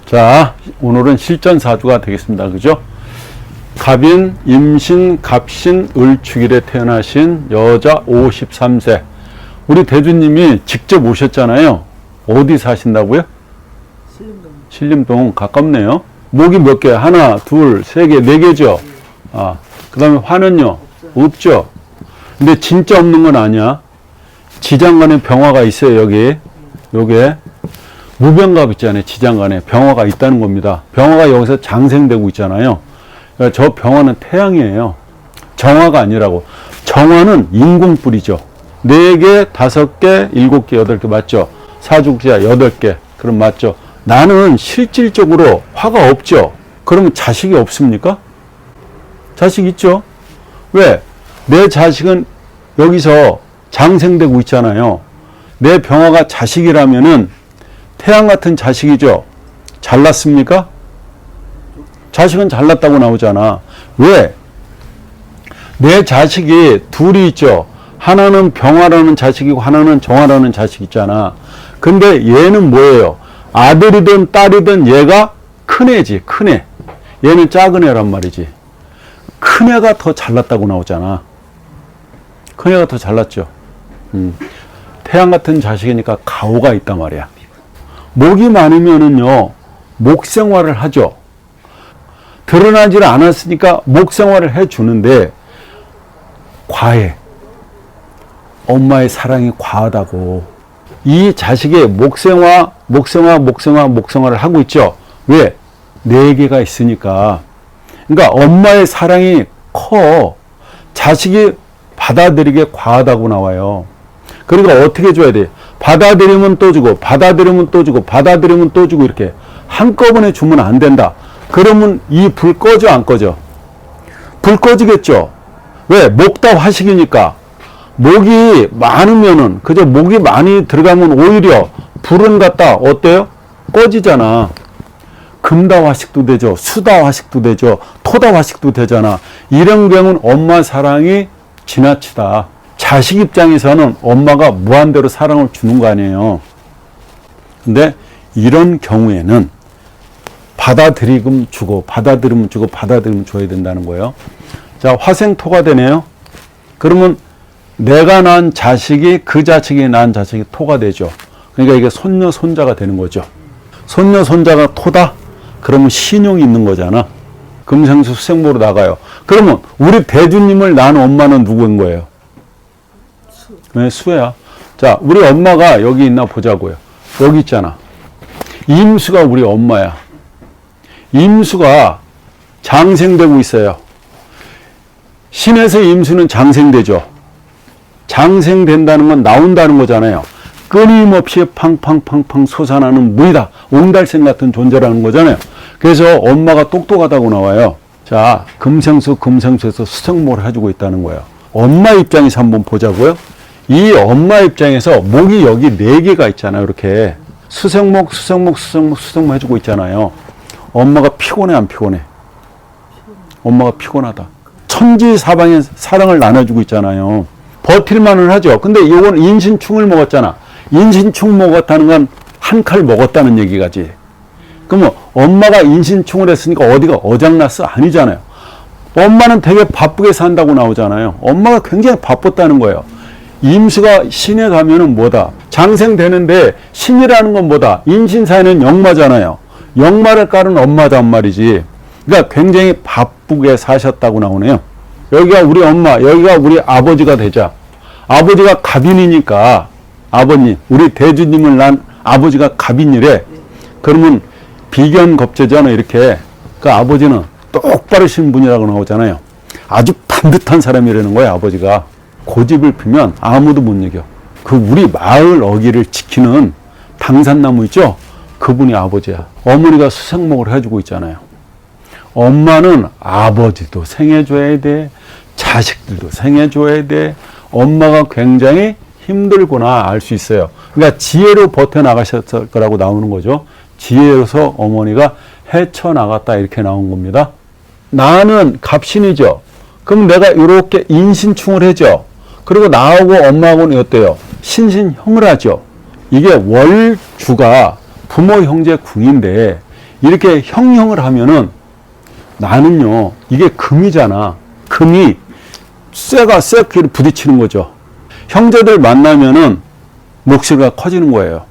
자, 오늘은 실전사주가 되겠습니다. 그죠? 갑인, 임신, 갑신, 을축일에 태어나신 여자 53세. 우리 대주님이 직접 오셨잖아요. 어디 사신다고요? 신림동. 신림동 가깝네요. 목이 몇 개? 하나, 둘, 세 개, 네 개죠? 그 다음에 화는요? 없죠? 근데 진짜 없는 건 아니야. 지장간에 병화가 있어요, 여기. 요게. 무병갑 있잖아요. 지장간에 병화가 있다는 겁니다. 병화가 여기서 장생되고 있잖아요. 그러니까 저 병화는 태양이에요. 정화가 아니라고. 정화는 인공뿔이죠. 4개, 5개, 7개, 8개 맞죠? 사주국자 8개. 그럼 맞죠? 나는 실질적으로 화가 없죠? 그러면 자식이 없습니까? 자식 있죠? 왜? 내 자식은 여기서 장생되고 있잖아요. 내 병화가 자식이라면은 태양 같은 자식이죠? 잘났습니까? 자식은 잘났다고 나오잖아. 왜? 내 자식이 둘이 있죠? 하나는 병화라는 자식이고 하나는 정화라는 자식 있잖아. 근데 얘는 뭐예요? 아들이든 딸이든 얘가 큰애지, 큰애. 얘는 작은 애란 말이지. 큰애가 더 잘났다고 나오잖아. 큰애가 더 잘났죠. 태양 같은 자식이니까 가오가 있단 말이야. 목이 많으면은요, 목생활을 하죠. 드러나지를 않았으니까 목생활을 해주는데, 과해. 엄마의 사랑이 과하다고. 이 자식의 목생활을 하고 있죠. 왜? 4개가 있으니까. 그러니까 엄마의 사랑이 커. 자식이 받아들이게 과하다고 나와요. 그러니까 어떻게 줘야 돼? 받아들이면 또 주고, 받아들이면 또 주고, 받아들이면 또 주고, 이렇게 한꺼번에 주면 안 된다. 그러면 이 불 꺼져, 안 꺼져? 불 꺼지겠죠? 왜? 목다 화식이니까. 목이 많으면은, 그저 목이 많이 들어가면 오히려 불은 갖다, 어때요? 꺼지잖아. 금다 화식도 되죠. 수다 화식도 되죠. 토다 화식도 되잖아. 이런 경우는 엄마 사랑이 지나치다. 자식 입장에서는 엄마가 무한대로 사랑을 주는 거 아니에요. 근데 이런 경우에는 받아들이면 주고, 받아들이면 주고, 받아들이면 줘야 된다는 거예요. 자, 화생토가 되네요. 그러면 내가 낳은 자식이 그 자식이 낳은 자식이 토가 되죠. 그러니까 이게 손녀, 손자가 되는 거죠. 손녀, 손자가 토다? 그러면 신용이 있는 거잖아. 금생수 수생모로 나가요. 그러면 우리 대주님을 낳은 엄마는 누구인 거예요? 네, 수야. 자, 우리 엄마가 여기 있나 보자고요. 여기 있잖아. 임수가 우리 엄마야. 임수가 장생되고 있어요. 신에서 임수는 장생되죠. 장생된다는 건 나온다는 거잖아요. 끊임없이 팡팡팡팡 솟아나는 물이다. 옹달샘 같은 존재라는 거잖아요. 그래서 엄마가 똑똑하다고 나와요. 자, 금생수에서 수생모를 해주고 있다는 거예요. 엄마 입장에서 한번 보자고요. 이 엄마 입장에서 목이 여기 4개가 있잖아요. 이렇게 수생목 해주고 있잖아요. 엄마가 피곤해, 안 피곤해? 엄마가 피곤하다. 천지사방에 사랑을 나눠주고 있잖아요. 버틸만은 하죠. 근데 이건 인신충을 먹었잖아. 인신충 먹었다는 건 한 칼 먹었다는 얘기가지. 그러면 엄마가 인신충을 했으니까 어디가 어장났어? 아니잖아요. 엄마는 되게 바쁘게 산다고 나오잖아요. 엄마가 굉장히 바빴다는 거예요. 임수가 신에 가면은 뭐다? 장생되는데 신이라는 건 뭐다? 인신사에는 역마잖아요. 역마를 깔은 엄마단 말이지. 그러니까 굉장히 바쁘게 사셨다고 나오네요. 여기가 우리 엄마, 여기가 우리 아버지가 되자. 아버지가 갑인이니까 아버님, 우리 대주님을 낳은 아버지가 갑인이래. 그러면 비견겁제잖아, 이렇게. 그 아버지는 똑바르신 분이라고 나오잖아요. 아주 반듯한 사람이라는 거예요, 아버지가. 고집을 피면 아무도 못 이겨. 그 우리 마을 어기를 지키는 당산나무 있죠? 그분이 아버지야. 어머니가 수생목을 해주고 있잖아요. 엄마는 아버지도 생해줘야 돼. 자식들도 생해줘야 돼. 엄마가 굉장히 힘들구나 알 수 있어요. 그러니까 지혜로 버텨나가셨을 거라고 나오는 거죠. 지혜로서 어머니가 헤쳐나갔다 이렇게 나온 겁니다. 나는 갑신이죠. 그럼 내가 이렇게 인신충을 해죠. 그리고 나하고 엄마하고는 어때요? 신신형을 하죠. 이게 월주가 부모 형제 궁인데 이렇게 형형을 하면은 나는요, 이게 금이잖아. 금이 쇠가 쇠끼리 부딪히는 거죠. 형제들 만나면은 목소리가 커지는 거예요.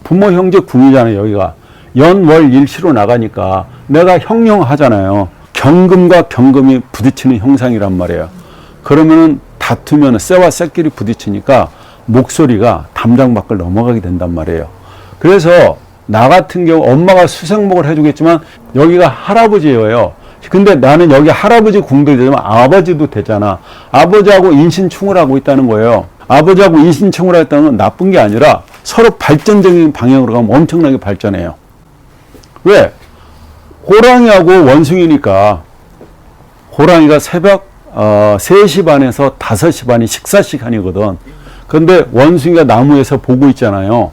부모, 형제, 궁이잖아요, 여기가. 연, 월, 일시로 나가니까 내가 형형하잖아요. 경금과 경금이 부딪히는 형상이란 말이에요. 그러면은 다투면 쇠와 쇠끼리 부딪히니까 목소리가 담장 밖을 넘어가게 된단 말이에요. 그래서 나 같은 경우 엄마가 수생목을 해주겠지만 여기가 할아버지예요. 근데 나는 여기 할아버지 궁도 되지만 아버지도 되잖아. 아버지하고 인신충을 하고 있다는 거예요. 아버지하고 인신충을 했다는 건 나쁜 게 아니라 서로 발전적인 방향으로 가면 엄청나게 발전해요. 왜? 호랑이하고 원숭이니까 호랑이가 새벽 3시 반에서 5시 반이 식사 시간이거든. 근데 원숭이가 나무에서 보고 있잖아요.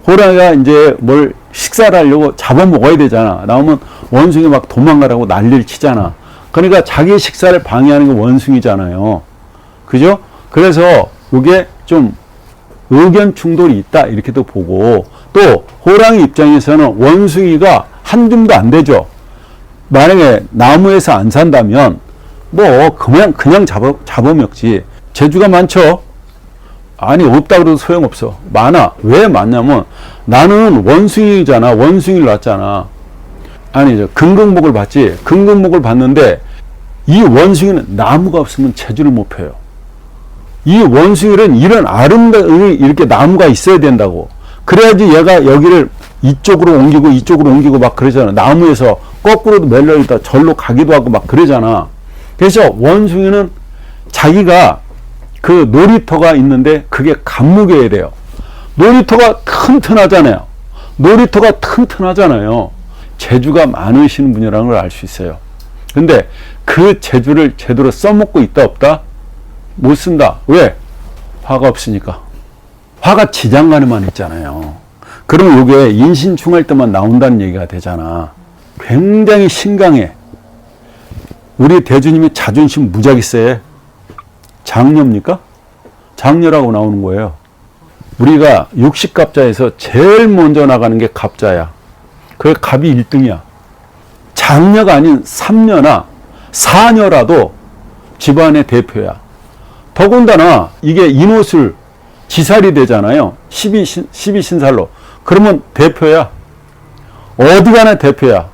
호랑이가 이제 뭘 식사를 하려고 잡아먹어야 되잖아. 나오면 원숭이 막 도망가라고 난리를 치잖아. 그러니까 자기 식사를 방해하는 게 원숭이잖아요. 그죠? 그래서 이게 좀 의견 충돌이 있다 이렇게도 보고, 또 호랑이 입장에서는 원숭이가 한 줌도 안 되죠. 만약에 나무에서 안 산다면 뭐 그냥 잡아먹지. 재주가 많죠. 아니 없다 그래도 소용없어. 많아. 왜 많냐면 나는 원숭이잖아. 원숭이를 낳았잖아. 아니 금강목을 봤지. 금강목을 봤는데 이 원숭이는 나무가 없으면 재주를 못 펴요. 이 원숭이는 이런 아름다운 이렇게 나무가 있어야 된다고. 그래야지 얘가 여기를 이쪽으로 옮기고 막 그러잖아. 나무에서 거꾸로도 멜로디다 절로 가기도 하고 막 그러잖아. 그래서 원숭이는 자기가 그 놀이터가 있는데 그게 감목이어야 돼요. 놀이터가 튼튼하잖아요. 재주가 많으신 분이라는 걸 알 수 있어요. 근데 그 재주를 제대로 써먹고 있다 없다? 못 쓴다. 왜? 화가 없으니까. 화가 지장간에만 있잖아요. 그럼 이게 인신충할 때만 나온다는 얘기가 되잖아. 굉장히 신강해. 우리 대주님이 자존심 무지하게 세. 장녀입니까? 장녀라고 나오는 거예요. 우리가 60갑자에서 제일 먼저 나가는 게 갑자야. 그 갑이 1등이야. 장녀가 아닌 3녀나 4녀라도 집안의 대표야. 더군다나 이게 인옷을 지살이 되잖아요. 12신살로. 그러면 대표야. 어디 가나 대표야.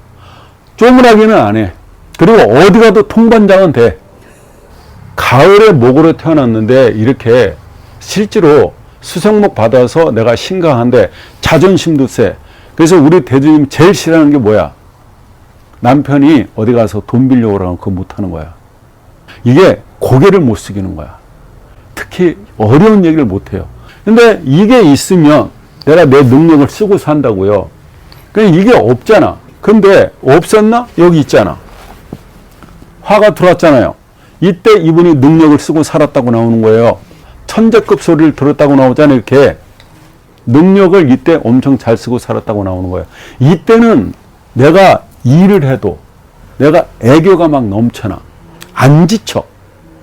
쪼물하기는 안 해. 그리고 어디 가도 통반장은 돼. 가을에 목으로 태어났는데 이렇게 실제로 수성목 받아서 내가 신강한데 자존심도 세. 그래서 우리 대주님 제일 싫어하는 게 뭐야? 남편이 어디 가서 돈 빌려고 그러면 그거 못하는 거야. 이게 고개를 못 숙이는 거야. 특히 어려운 얘기를 못해요. 근데 이게 있으면 내가 내 능력을 쓰고 산다고요. 그냥 이게 없잖아. 근데 없었나? 여기 있잖아. 화가 들어왔잖아요. 이때 이분이 능력을 쓰고 살았다고 나오는 거예요. 천재급 소리를 들었다고 나오잖아요. 이렇게 능력을 이때 엄청 잘 쓰고 살았다고 나오는 거예요. 이때는 내가 일을 해도 내가 애교가 막 넘쳐나. 안 지쳐.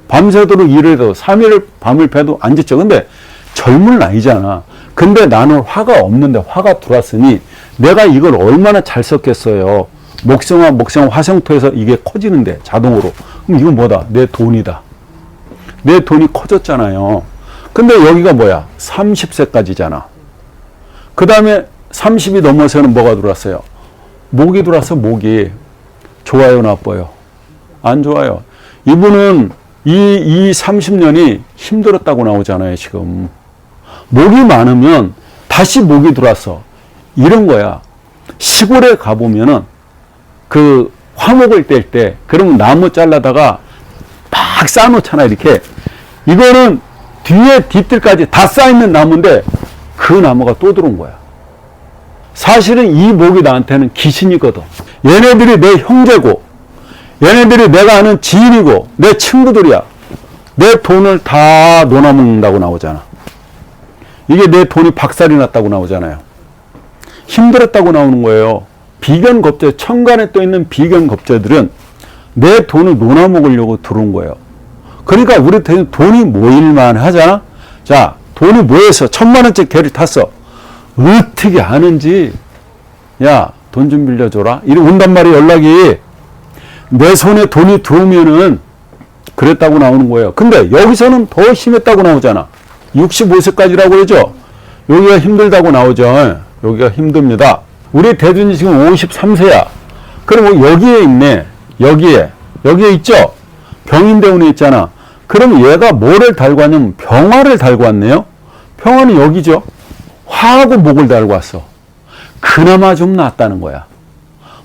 밤새도록 일을 해도 3일 밤을 패도 안 지쳐. 근데 젊은 나이잖아. 근데 나는 화가 없는데 화가 들어왔으니 내가 이걸 얼마나 잘 썼겠어요. 목성화 화성토에서 이게 커지는데 자동으로. 그럼 이건 뭐다? 내 돈이다. 내 돈이 커졌잖아요. 근데 여기가 뭐야? 30세까지잖아. 그 다음에 30이 넘어서는 뭐가 들어왔어요? 목이 들어와서 목이 좋아요, 나빠요? 안 좋아요. 이분은 이 30년이 힘들었다고 나오잖아요, 지금. 목이 많으면 다시 목이 들어왔어. 이런 거야. 시골에 가보면은 그 화목을 뗄 때, 그러면 나무 잘라다가 막 쌓아놓잖아, 이렇게. 이거는 뒤에 뒤뜰까지 다 쌓여있는 나무인데 그 나무가 또 들어온 거야. 사실은 이 목이 나한테는 귀신이거든. 얘네들이 내 형제고, 얘네들이 내가 아는 지인이고, 내 친구들이야. 내 돈을 다 논아먹는다고 나오잖아. 이게 내 돈이 박살이 났다고 나오잖아요. 힘들었다고 나오는 거예요. 비견겁제, 천간에 떠 있는 비견겁제들은 내 돈을 논아먹으려고 들어온 거예요. 그러니까 우리 돈이 모일만 하잖아. 자, 돈이 모여서 1000만 원짜리 개를 탔어. 어떻게 하는지, 야, 돈 좀 빌려줘라. 이래 온단 말이에요, 연락이. 내 손에 돈이 들어오면은 그랬다고 나오는 거예요. 근데 여기서는 더 심했다고 나오잖아. 65세까지라고 그러죠. 여기가 힘들다고 나오죠. 여기가 힘듭니다. 우리 대준이 지금 53세야. 그럼 여기에 있네. 여기에 있죠. 병인대운에 있잖아. 그럼 얘가 뭐를 달고 왔냐면 병화를 달고 왔네요. 병화는 여기죠. 화하고 목을 달고 왔어. 그나마 좀 낫다는 거야.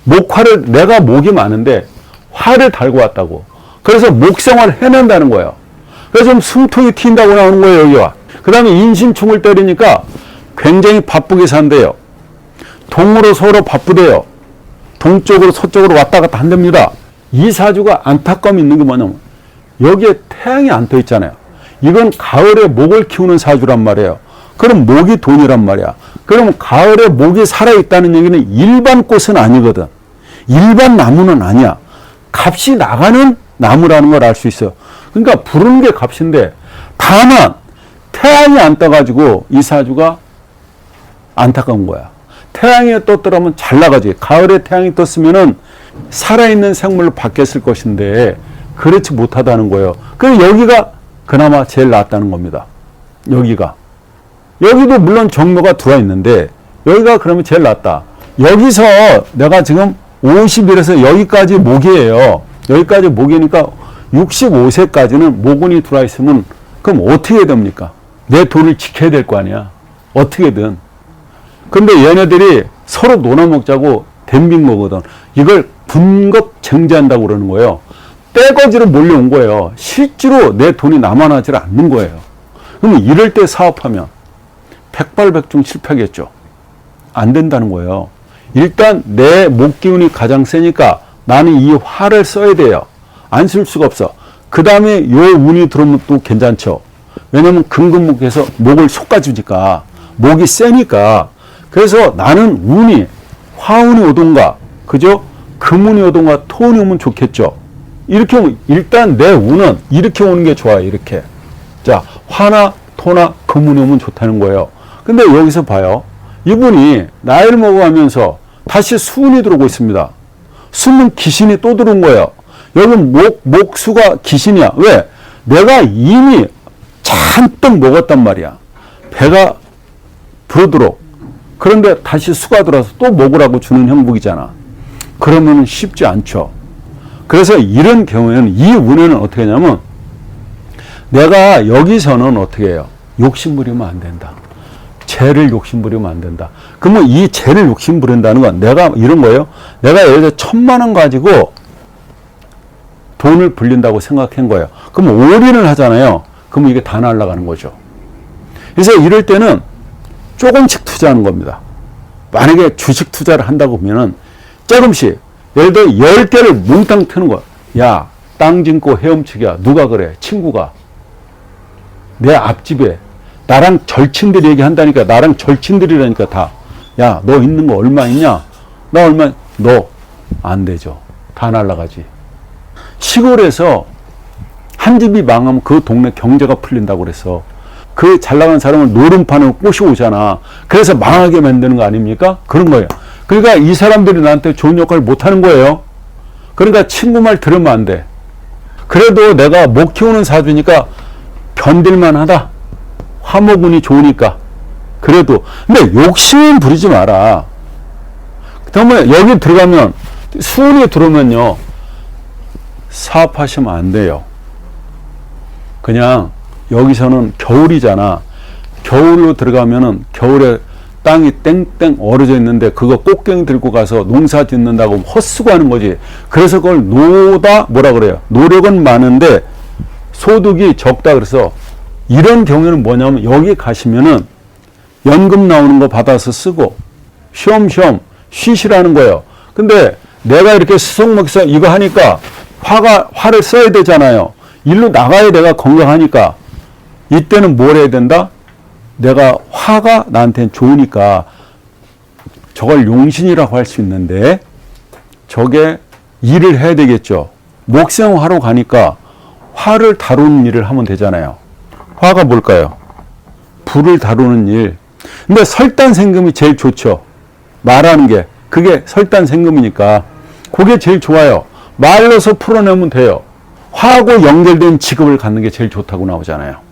목화를, 내가 목이 많은데 화를 달고 왔다고. 그래서 목생활을 해낸다는 거예요. 그래서 좀 숨통이 튄다고 나오는 거예요, 여기가. 그 다음에 인신충을 때리니까 굉장히 바쁘게 산대요. 동으로 서로 바쁘대요. 동쪽으로 서쪽으로 왔다 갔다 한답니다. 이 사주가 안타까움이 있는 게 뭐냐면 여기에 태양이 안 떠 있잖아요. 이건 가을에 목을 키우는 사주란 말이에요. 그럼 목이 돈이란 말이야. 그럼 가을에 목이 살아있다는 얘기는 일반 꽃은 아니거든. 일반 나무는 아니야. 값이 나가는 나무라는 걸 알 수 있어요. 그러니까 부르는 게 값인데, 다만 태양이 안 떠가지고 이 사주가 안타까운 거야. 태양이 떴더라면 잘 나가지. 가을에 태양이 떴으면은 살아있는 생물로 바뀌었을 것인데 그렇지 못하다는 거예요. 그래서 여기가 그나마 제일 낫다는 겁니다. 여기도 물론 정묘가 들어와 있는데 여기가 그러면 제일 낫다. 여기서 내가 지금 50일에서 여기까지 목이에요. 여기까지 목이니까 65세까지는 모근이 들어와 있으면 그럼 어떻게 됩니까? 내 돈을 지켜야 될 거 아니야. 어떻게든. 근데 얘네들이 서로 놀아먹자고 덤빈 거거든. 이걸 분급쟁지한다고 그러는 거예요. 떼거지로 몰려온 거예요. 실제로 내 돈이 남아나질 않는 거예요. 그러면 이럴 때 사업하면 백발백중 실패하겠죠. 안 된다는 거예요. 일단 내 목기운이 가장 세니까 나는 이 화를 써야 돼요. 안 쓸 수가 없어. 그 다음에 요 운이 들어오면 또 괜찮죠. 왜냐면 금금목에서 목을 솎아주니까, 목이 세니까. 그래서 나는 운이, 화운이 오던가, 그죠? 금운이 오던가, 토운이 오면 좋겠죠. 이렇게 오면, 일단 내 운은 이렇게 오는 게 좋아요, 이렇게. 자, 화나 토나 금운이 오면 좋다는 거예요. 근데 여기서 봐요. 이분이 나이를 먹어가면서 다시 수운이 들어오고 있습니다. 수는 귀신이 또 들어온 거예요. 여기 목수가 귀신이야. 왜? 내가 이미 잔뜩 먹었단 말이야. 배가 부르도록. 그런데 다시 수가 들어와서 또 먹으라고 주는 형국이잖아. 그러면 쉽지 않죠. 그래서 이런 경우에는, 이 운에는 어떻게 하냐면, 내가 여기서는 어떻게 해요? 욕심부리면 안 된다. 재를 욕심부리면 안 된다. 그러면 이 재를 욕심부린다는 건 내가 이런 거예요. 내가 예를 들어 1,000만 원 가지고 돈을 불린다고 생각한 거예요. 그럼 올인을 하잖아요. 그러면 이게 다 날아가는 거죠. 그래서 이럴 때는 조금씩 투자하는 겁니다. 만약에 주식 투자를 한다고 보면은 조금씩, 예를 들어 10개를 몽땅 트는 거야. 야, 땅 짓고 헤엄치기야. 누가 그래? 친구가. 내 앞집에 나랑 절친들이 얘기한다니까. 나랑 절친들이라니까 다. 야, 너 있는 거 얼마 있냐? 나 얼마? 너 안 되죠. 다 날아가지. 시골에서 한 집이 망하면 그 동네 경제가 풀린다고 그랬어. 그 잘 나가는 사람은 노름판을 꼬셔오잖아. 그래서 망하게 만드는 거 아닙니까? 그런 거예요. 그러니까 이 사람들이 나한테 좋은 역할을 못 하는 거예요. 그러니까 친구 말 들으면 안 돼. 그래도 내가 목 키우는 사주니까 견딜만 하다. 화목운이 좋으니까. 그래도. 근데 욕심 부리지 마라. 그다음에 여기 들어가면, 수운이 들어오면요, 사업하시면 안 돼요. 그냥 여기서는 겨울이잖아. 겨울로 들어가면은 겨울에 땅이 땡땡 얼어져 있는데 그거 꽃갱이 들고 가서 농사 짓는다고 헛수고하는 거지. 그래서 그걸 뭐라 그래요? 노력은 많은데 소득이 적다. 그래서 이런 경우는 뭐냐면, 여기 가시면은 연금 나오는 거 받아서 쓰고 쉬엄쉬엄 쉬시라는 거예요. 근데 내가 이렇게 수성목에서 이거 하니까 화를 써야 되잖아요. 일로 나가야 내가 건강하니까. 이때는 뭘 해야 된다? 내가 화가 나한테는 좋으니까 저걸 용신이라고 할 수 있는데, 저게 일을 해야 되겠죠. 목생화로 가니까 화를 다루는 일을 하면 되잖아요. 화가 뭘까요? 불을 다루는 일. 근데 설단생금이 제일 좋죠. 말하는 게. 그게 설단생금이니까 그게 제일 좋아요. 말로서 풀어내면 돼요. 화하고 연결된 직업을 갖는 게 제일 좋다고 나오잖아요.